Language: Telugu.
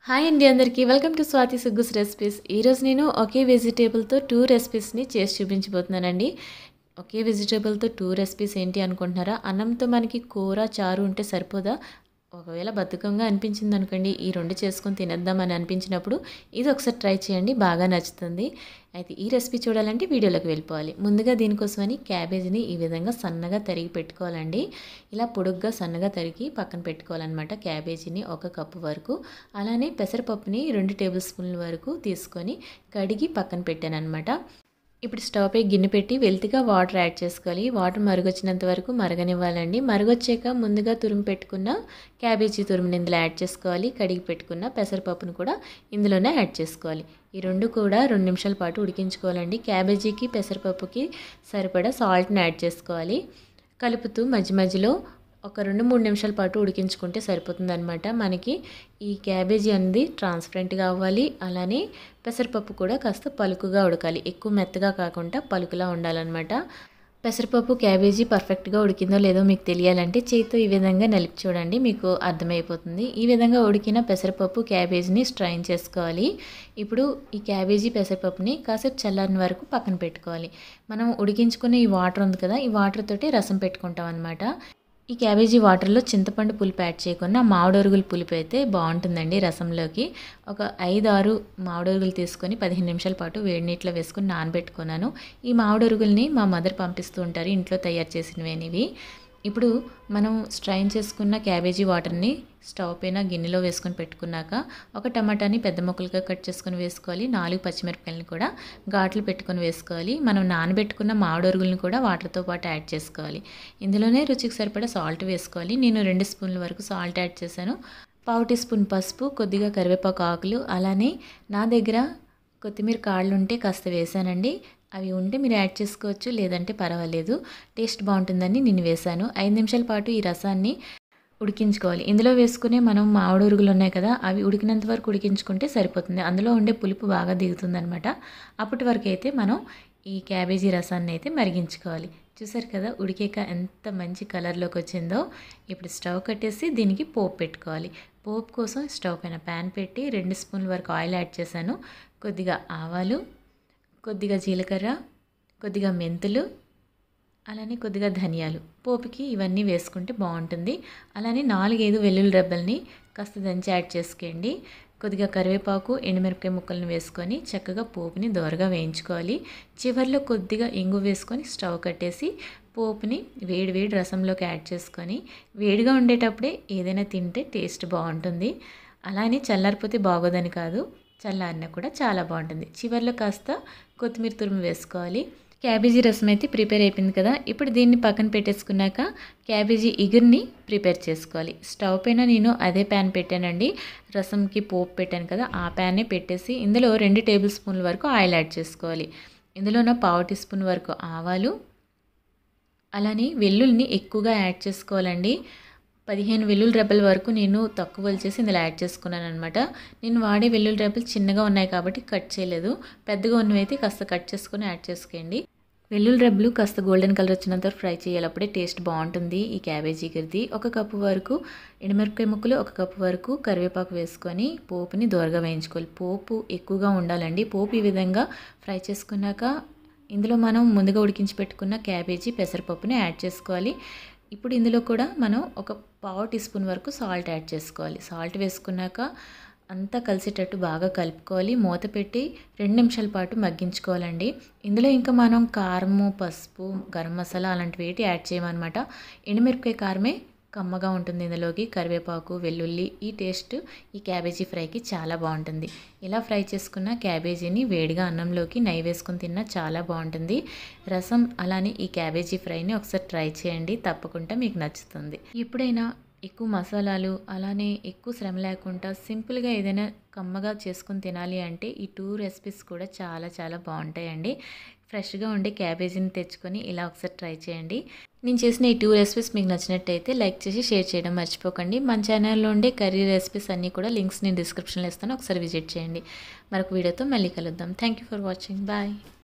హాయ్ అండి అందరికీ వెల్కమ్ టు స్వాతి సుగ్గుస్ రెసిపీస్. ఈరోజు నేను ఒకే వెజిటేబుల్తో 2 రెసిపీస్ని చేసి చూపించబోతున్నానండి. ఒకే వెజిటేబుల్తో 2 రెసిపీస్ ఏంటి అనుకుంటున్నారా? అన్నంతో మనకి కూర చారు ఉంటే సరిపోదా? ఒకవేళ బద్ధకంగా అనిపించింది అనుకోండి, ఈ 2 చేసుకొని తినేద్దామని అనిపించినప్పుడు ఇది ఒకసారి ట్రై చేయండి, బాగా నచ్చుతుంది. అయితే ఈ రెసిపీ చూడాలంటే వీడియోలోకి వెళ్ళిపోవాలి. ముందుగా దీనికోసమని క్యాబేజీని ఈ విధంగా సన్నగా తరిగి పెట్టుకోవాలండి. ఇలా పొడుగ్గా సన్నగా తరిగి పక్కన పెట్టుకోవాలన్నమాట. క్యాబేజీని 1 కప్పు వరకు, అలానే పెసరపప్పుని 2 టేబుల్ స్పూన్ల వరకు తీసుకొని కడిగి పక్కన పెట్టాను అనమాట. ఇప్పుడు స్టవ్ పై గిన్నె పెట్టి వెల్తిగా వాటర్ యాడ్ చేసుకోవాలి. వాటర్ మరుగొచ్చినంత వరకు మరగనివ్వాలండి. మరుగొచ్చాక ముందుగా తురిమి పెట్టుకున్న క్యాబేజీ తురుముని ఇందులో యాడ్ చేసుకోవాలి. కడిగి పెట్టుకున్న పెసరపప్పును కూడా ఇందులోనే యాడ్ చేసుకోవాలి. ఈ 2 కూడా 2 నిమిషాల పాటు ఉడికించుకోవాలండి. క్యాబేజీకి పెసరపప్పుకి సరిపడా సాల్ట్ని యాడ్ చేసుకోవాలి. కలుపుతూ మధ్య మధ్యలో ఒక 2-3 నిమిషాల పాటు ఉడికించుకుంటే సరిపోతుందన్నమాట. మనకి ఈ క్యాబేజీ అనేది ట్రాన్స్పరెంట్గా అవ్వాలి. అలానే పెసరపప్పు కూడా కాస్త పలుకుగా ఉడకాలి. ఎక్కువ మెత్తగా కాకుండా పలుకులా ఉండాలన్నమాట. పెసరపప్పు క్యాబేజీ పర్ఫెక్ట్గా ఉడికిందో లేదో మీకు తెలియాలంటే చేతితో ఈ విధంగా నలిపి చూడండి, మీకు అర్థమైపోతుంది. ఈ విధంగా ఉడికిన పెసరపప్పు క్యాబేజీని స్ట్రైన్ చేసుకోవాలి. ఇప్పుడు ఈ క్యాబేజీ పెసరపప్పుని కాసేపు చల్లారిన వరకు పక్కన పెట్టుకోవాలి. మనం ఉడికించుకునే ఈ వాటర్ ఉంది కదా, ఈ వాటర్ తోటి రసం పెట్టుకుంటాం అనమాట. ఈ క్యాబేజీ వాటర్లో చింతపండు పులుపు యాడ్ చేయకుండా మామిడొరుగుల పులుపు అయితే బాగుంటుందండి రసంలోకి. ఒక 5-6 మామిడొరుగులు తీసుకొని 15 నిమిషాల పాటు వేడి నీటిలో వేసుకొని నానబెట్టుకున్నాను. ఈ మామిడొరుగుల్ని మా మదర్ పంపిస్తూ ఉంటారు, ఇంట్లో తయారు చేసినవి. ఇప్పుడు మనం స్ట్రైన్ చేసుకున్న క్యాబేజీ వాటర్ని స్టవ్ పైన గిన్నెలో వేసుకొని పెట్టుకున్నాక ఒక టమాటాని పెద్ద ముక్కలుగా కట్ చేసుకొని వేసుకోవాలి. 4 పచ్చిమిరపకాయలను కూడా ఘాట్లు పెట్టుకొని వేసుకోవాలి. మనం నానబెట్టుకున్న మామిడొరుగులను కూడా వాటర్తో పాటు యాడ్ చేసుకోవాలి. ఇందులోనే రుచికి సరిపడా సాల్ట్ వేసుకోవాలి. నేను 2 స్పూన్ల వరకు సాల్ట్ యాడ్ చేశాను. 1/2 టీ స్పూన్ పసుపు, కొద్దిగా కరివేపాకు ఆకులు, అలానే నా దగ్గర కొత్తిమీర కాళ్ళు ఉంటే కాస్త వేసానండి. అవి ఉంటే మీరు యాడ్ చేసుకోవచ్చు, లేదంటే పర్వాలేదు. టేస్ట్ బాగుంటుందని నేను వేశాను. 5 నిమిషాల పాటు ఈ రసాన్ని ఉడికించుకోవాలి. ఇందులో వేసుకునే మనం మామిడొరుగులు ఉన్నాయి కదా, అవి ఉడికినంత వరకు ఉడికించుకుంటే సరిపోతుంది. అందులో ఉండే పులుపు బాగా దిగుతుందనమాట. అప్పటి వరకు అయితే మనం ఈ క్యాబేజీ రసాన్ని అయితే మరిగించుకోవాలి. చూసారు కదా ఉడికాక ఎంత మంచి కలర్లోకి వచ్చిందో. ఇప్పుడు స్టవ్ కట్టేసి దీనికి పోపు పెట్టుకోవాలి. పోపు కోసం స్టవ్ పైన ప్యాన్ పెట్టి 2 స్పూన్ల వరకు ఆయిల్ యాడ్ చేశాను. కొద్దిగా ఆవాలు, కొద్దిగా జీలకర్ర, కొద్దిగా మెంతులు, అలానే కొద్దిగా ధనియాలు. పోపుకి ఇవన్నీ వేసుకుంటే బాగుంటుంది. అలానే 4-5 వెల్లుల్లి రెబ్బల్ని కాస్త దంచి యాడ్ చేసుకోండి. కొద్దిగా కరివేపాకు, ఎండుమిరపకాయ ముక్కలను వేసుకొని చక్కగా పోపుని దోరగా వేయించుకోవాలి. చివరిలో కొద్దిగా ఇంగు వేసుకొని స్టవ్ కట్టేసి పోపుని వేడి వేడి రసంలోకి యాడ్ చేసుకొని, వేడిగా ఉండేటప్పుడే ఏదైనా తింటే టేస్ట్ బాగుంటుంది. అలానే చల్లారిపోతే బాగోదని కాదు, చల్లారిన కూడా చాలా బాగుంటుంది. చివరిలో కాస్త కొత్తిమీర తురుము వేసుకోవాలి. క్యాబేజీ రసం అయితే ప్రిపేర్ అయిపోయింది కదా. ఇప్పుడు దీన్ని పక్కన పెట్టేసుకున్నాక క్యాబేజీ ఇగురిని ప్రిపేర్ చేసుకోవాలి. స్టవ్ పైన నేను అదే ప్యాన్ పెట్టానండి, రసంకి పోపు పెట్టాను కదా, ఆ ప్యానే పెట్టేసి ఇందులో 2 టేబుల్ స్పూన్ల వరకు ఆయిల్ యాడ్ చేసుకోవాలి. ఇందులో 1/2 టీ స్పూన్ వరకు ఆవాలు, అలానే వెల్లుల్ని ఎక్కువగా యాడ్ చేసుకోవాలండి. 15 వెల్లుల్లి రెబ్బల వరకు నేను తక్కువ చేసి ఇందులో యాడ్ చేసుకున్నాను అనమాట. నేను వాడే వెల్లుల్లి రెబ్బలు చిన్నగా ఉన్నాయి కాబట్టి కట్ చేయలేదు. పెద్దగా ఉన్నవైతే కాస్త కట్ చేసుకొని యాడ్ చేసుకోండి. వెల్లుల్లి రెబ్బలు కాస్త గోల్డెన్ కలర్ వచ్చినంత ఫ్రై చేయాలి, అప్పుడే టేస్ట్ బాగుంటుంది ఈ క్యాబేజీ కర్రీ. 1 కప్పు వరకు ఎండుమిరపకాయ ముక్కలు, 1 కప్పు వరకు కరివేపాకు వేసుకొని పోపుని దోరగా వేయించుకోవాలి. పోపు ఎక్కువగా ఉండాలండి. పోపు ఈ విధంగా ఫ్రై చేసుకున్నాక ఇందులో మనం ముందుగా ఉడికించి పెట్టుకున్న క్యాబేజీ పెసరపప్పుని యాడ్ చేసుకోవాలి. ఇప్పుడు ఇందులో కూడా మనం ఒక 1/2 టీ స్పూన్ వరకు సాల్ట్ యాడ్ చేసుకోవాలి. సాల్ట్ వేసుకున్నాక అంతా కలిసేటట్టు బాగా కలుపుకోవాలి. మూత పెట్టి 2 నిమిషాల పాటు మగ్గించుకోవాలండి. ఇందులో ఇంకా మనం కారము, పసుపు, గరం మసాలా అలాంటివి వేటి యాడ్ చేయమన్నమాట. ఎండుమిరపకాయ కారమే కమ్మగా ఉంటుంది ఇందులోకి. కరివేపాకు, వెల్లుల్లి, ఈ టేస్ట్ ఈ క్యాబేజీ ఫ్రైకి చాలా బాగుంటుంది. ఇలా ఫ్రై చేసుకున్న క్యాబేజీని వేడిగా అన్నంలోకి నెయ్యి వేసుకొని తిన్నా చాలా బాగుంటుంది. రసం అలానే ఈ క్యాబేజీ ఫ్రైని ఒకసారి ట్రై చేయండి, తప్పకుండా మీకు నచ్చుతుంది. ఎప్పుడైనా ఎక్కువ మసాలాలు అలానే ఎక్కువ శ్రమ లేకుండా సింపుల్గా ఏదైనా కమ్మగా చేసుకొని తినాలి అంటే ఈ 2 రెసిపీస్ కూడా చాలా చాలా బాగుంటాయండి. ఫ్రెష్గా ఉండే క్యాబేజీని తెచ్చుకొని ఇలా ఒకసారి ట్రై చేయండి. నేను చేసిన ఈ 2 రెసిపీస్ మీకు నచ్చినట్టయితే లైక్ చేసి షేర్ చేయడం మర్చిపోకండి. మన ఛానల్లో ఉండే కర్రీ రెసిపీస్ అన్నీ కూడా లింక్స్ నేను డిస్క్రిప్షన్లో ఇస్తాను, ఒకసారి విజిట్ చేయండి. మరొక వీడియోతో మళ్ళీ కలుద్దాం. Thank you for watching. Bye.